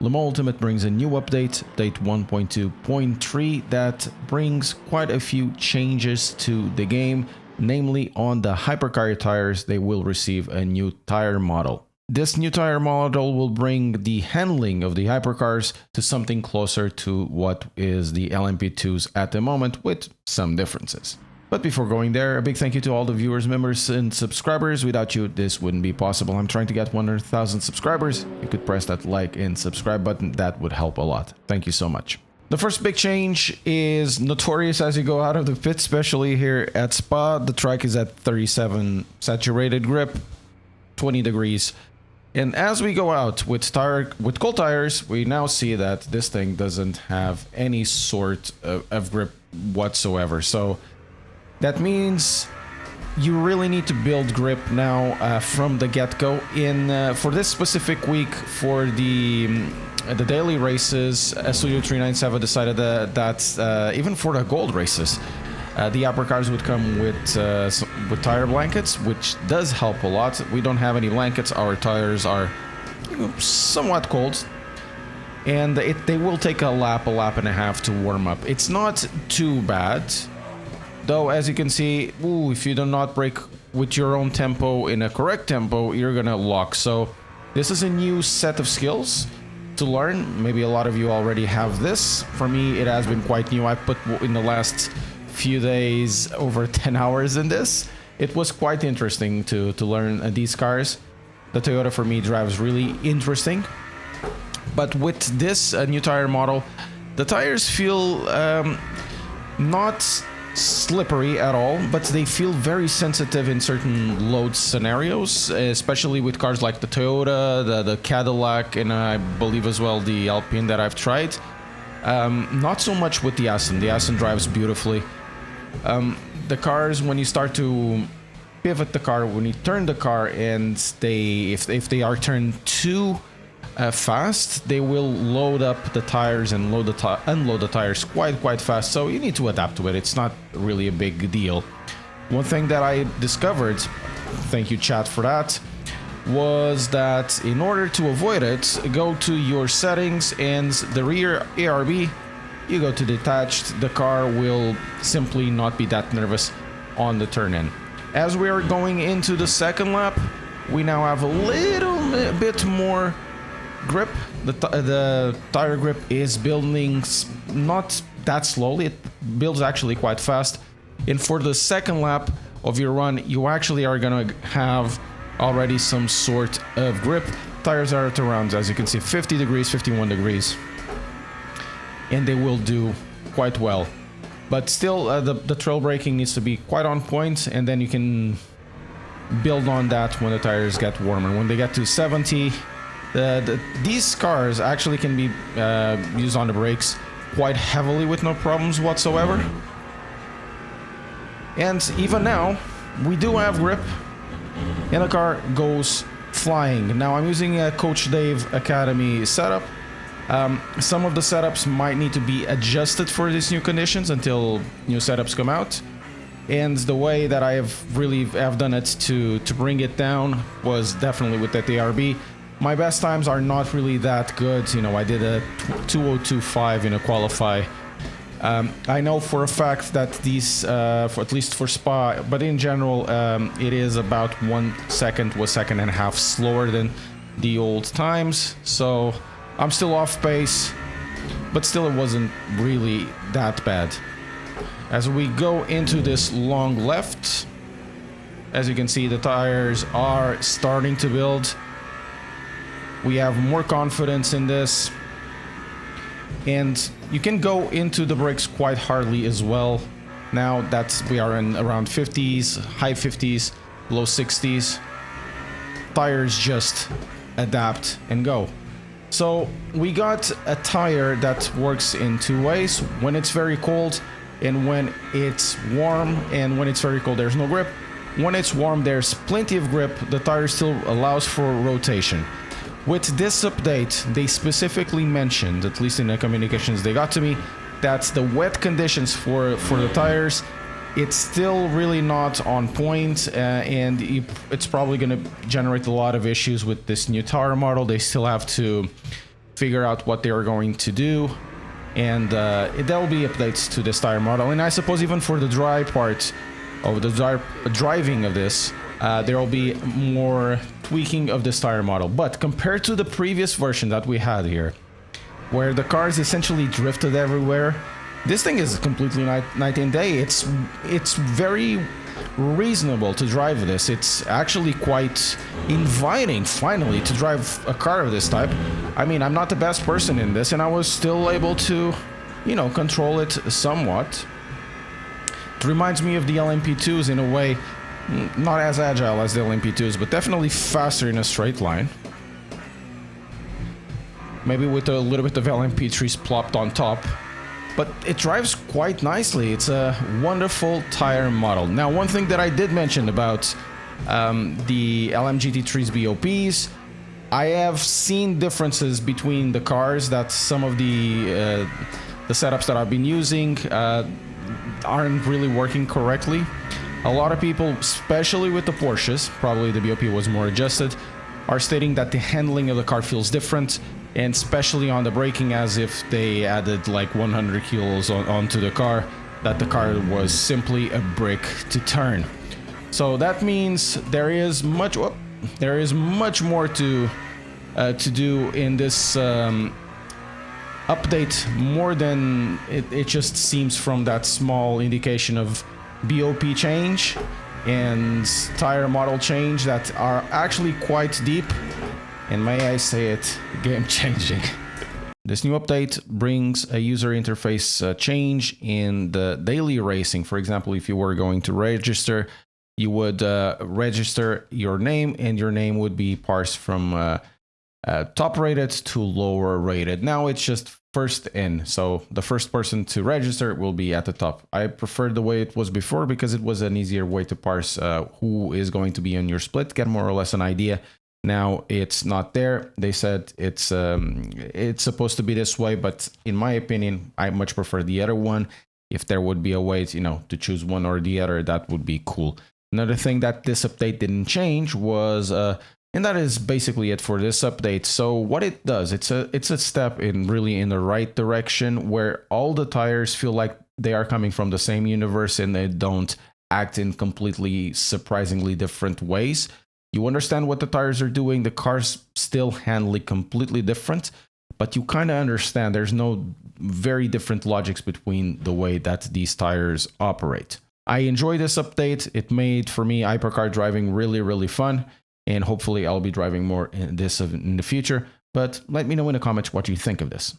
Le Mans Ultimate brings a new update, update 1.2.3, that brings quite a few changes to the game, namely on the Hypercar tires. They will receive a new tire model. This new tire model will bring the handling of the Hypercars to something closer to what is the LMP2s at the moment, with some differences. But before going there, a big thank you to all the viewers, members, and subscribers. Without you, this wouldn't be possible. I'm trying to get 100,000 subscribers. You could press that like and subscribe button. That would help a lot. Thank you so much. The first big change is notorious as you go out of the pit, especially here at Spa. The track is at 37 saturated grip, 20 degrees. And as we go out with cold tires, we now see that this thing doesn't have any sort of grip whatsoever. So that means you really need to build grip now from the get-go. For this specific week, for the daily races, Studio 397 decided that even for the gold races, the Hypercars would come with tire blankets, which does help a lot. We don't have any blankets. Our tires are somewhat cold, and they will take a lap and a half to warm up. It's not too bad. Though, as you can see, if you do not brake with your own tempo in a correct tempo, you're gonna lock. So this is a new set of skills to learn. Maybe a lot of you already have this. For me, it has been quite new. I put in the last few days over 10 hours in this. It was quite interesting to learn these cars. The Toyota for me drives really interesting. But with this new tire model, the tires feel not slippery at all, but they feel very sensitive in certain load scenarios, especially with cars like the Toyota, the Cadillac, and I believe as well the Alpine that I've tried. Not so much with the Aston. The Aston drives beautifully. The cars, when you start to pivot the car, when you turn the car, and if they are turned too fast, they will load up the tires and unload the tires quite fast. So you need to adapt to it. It's not really a big deal. One thing that I discovered, thank you chat for that, was that in order to avoid it, go to your settings and the rear ARB, you go to detached. The car will simply not be that nervous on the turn in. As we are going into the second lap, we now have a little bit more grip. The tire grip is building not that slowly. It builds actually quite fast. And for the second lap of your run, you actually are gonna have already some sort of grip. Tires are at around, as you can see, 50 degrees, 51 degrees, and they will do quite well. But still, the trail braking needs to be quite on point, and then you can build on that when the tires get warmer. When they get to 70, these cars actually can be used on the brakes quite heavily with no problems whatsoever. And even now, we do have grip, and the car goes flying. Now I'm using a Coach Dave Academy setup. Some of the setups might need to be adjusted for these new conditions until new setups come out. And the way that I have done it to bring it down was definitely with that ARB. My best times are not really that good. You know, I did a 2025 in a qualify. I know for a fact that these, at least for Spa, but in general, it is about 1 second to a second and a half slower than the old times. So I'm still off pace, but still it wasn't really that bad. As we go into this long left, as you can see, the tires are starting to build. We have more confidence in this, and you can go into the brakes quite hardly as well. Now that we are in around 50s, high 50s, low 60s, tires just adapt and go. So we got a tire that works in two ways: when it's very cold and when it's warm. And when it's very cold, there's no grip. When it's warm, there's plenty of grip. The tire still allows for rotation. With this update, they specifically mentioned, at least in the communications they got to me, that the wet conditions for the tires, it's still really not on point, and it's probably going to generate a lot of issues with this new tire model. They still have to figure out what they are going to do. And there will be updates to this tire model. And I suppose even for the dry part of the driving of this, there will be more tweaking of this tire model. But compared to the previous version that we had here, where the cars essentially drifted everywhere, this thing is completely night and day. It's very reasonable to drive this. It's actually quite inviting, finally, to drive a car of this type. I mean, I'm not the best person in this, and I was still able to, you know, control it somewhat. It reminds me of the LMP2s in a way, not as agile as the LMP2s, but definitely faster in a straight line. Maybe with a little bit of LMP3s plopped on top. But it drives quite nicely. It's a wonderful tire model. Now, one thing that I did mention about the LMGT3's BOPs, I have seen differences between the cars, that some of the setups that I've been using aren't really working correctly. A lot of people, especially with the Porsches, probably the BOP was more adjusted, are stating that the handling of the car feels different, and especially on the braking, as if they added like 100 kilos onto the car, that the car was simply a brick to turn. So that means there is much more to do in this update, more than it just seems from that small indication of BOP change and tire model change that are actually quite deep, and may I say it, game-changing. This new update brings a user interface change in the daily racing. For example, if you were going to register, you would register your name, and your name would be parsed from top rated to lower rated. Now it's just first in, so the first person to register will be at the top. I preferred the way it was before because it was an easier way to parse who is going to be on your split, get more or less an idea. Now it's not there. They said it's supposed to be this way, but in my opinion, I much prefer the other one. If there would be a way to, to choose one or the other, that would be cool. Another thing that this update didn't change was, and that is basically it for this update. So what it does, it's a step in the right direction, where all the tires feel like they are coming from the same universe and they don't act in completely surprisingly different ways. You understand what the tires are doing. The cars still handle it completely different, but you kind of understand there's no very different logics between the way that these tires operate. I enjoy this update. It made, for me, hypercar driving really, really fun, and hopefully I'll be driving more in this in the future. But let me know in the comments what you think of this.